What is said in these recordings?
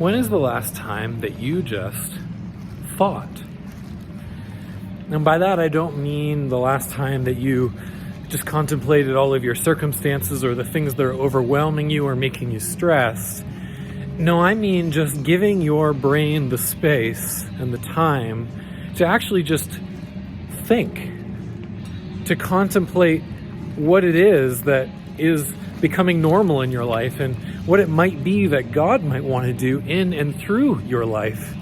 When is the last time that you just fought? And by that, I don't mean the last time that you just contemplated all of your circumstances or the things that are overwhelming you or making you stressed. No, I mean just giving your brain the space and the time to actually just think, to contemplate what it is that is becoming normal in your life and what it might be that God might want to do in and through your life.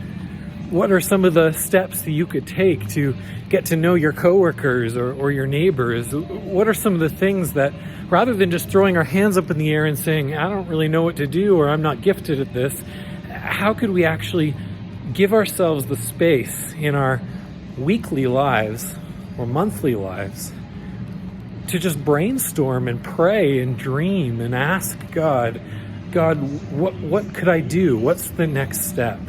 What are some of the steps that you could take to get to know your coworkers or your neighbors? What are some of the things that, rather than just throwing our hands up in the air and saying, I don't really know what to do or I'm not gifted at this, how could we actually give ourselves the space in our weekly lives or monthly lives to just brainstorm and pray and dream and ask God, what could I do? What's the next step?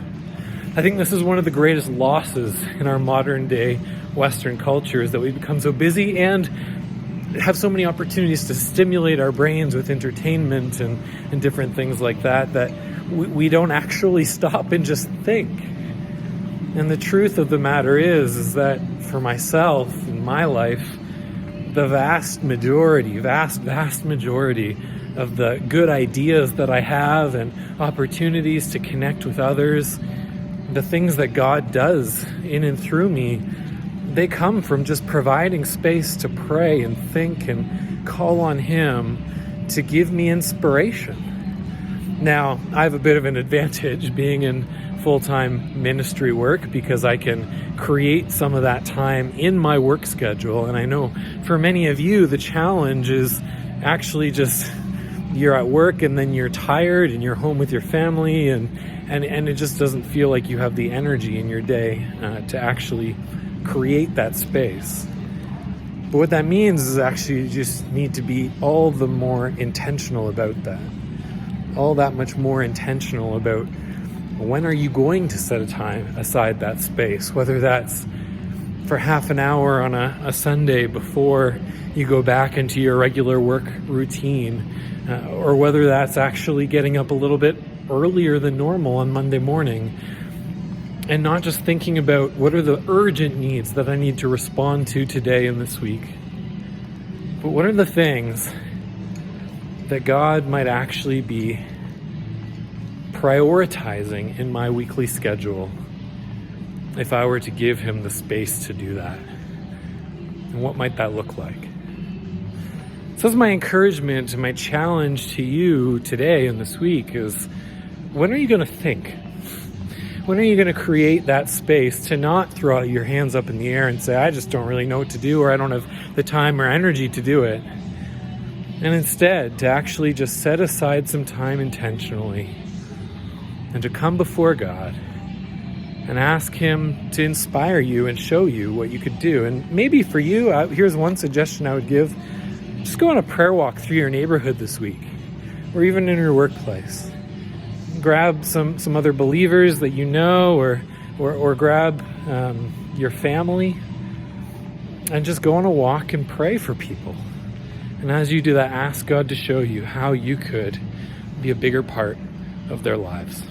I think this is one of the greatest losses in our modern day Western culture, is that we become so busy and have so many opportunities to stimulate our brains with entertainment and different things like that, that we don't actually stop and just think. And the truth of the matter is that for myself in my life, the vast majority of the good ideas that I have and opportunities to connect with others, the things that God does in and through me, they come from just providing space to pray and think and call on Him to give me inspiration. Now, I have a bit of an advantage being in full-time ministry work because I can create some of that time in my work schedule. And I know for many of you, the challenge is actually just you're at work and then you're tired and you're home with your family and it just doesn't feel like you have the energy in your day to actually create that space. But what that means is actually you just need to be all the more intentional about that. All that much more intentional about when are you going to set aside that space, whether that's for half an hour on a Sunday before you go back into your regular work routine, or whether that's actually getting up a little bit earlier than normal on Monday morning and not just thinking about what are the urgent needs that I need to respond to today and this week, but what are the things that God might actually be prioritizing in my weekly schedule if I were to give Him the space to do that? And what might that look like? So that's my encouragement and my challenge to you today and this week is, when are you going to think? When are you going to create that space to not throw out your hands up in the air and say, I just don't really know what to do, or I don't have the time or energy to do it? And instead, to actually just set aside some time intentionally and to come before God and ask Him to inspire you and show you what you could do. And maybe for you, here's one suggestion I would give. Just go on a prayer walk through your neighborhood this week, or even in your workplace. Grab some other believers that you know, or grab your family, and just go on a walk and pray for people. And as you do that, ask God to show you how you could be a bigger part of their lives.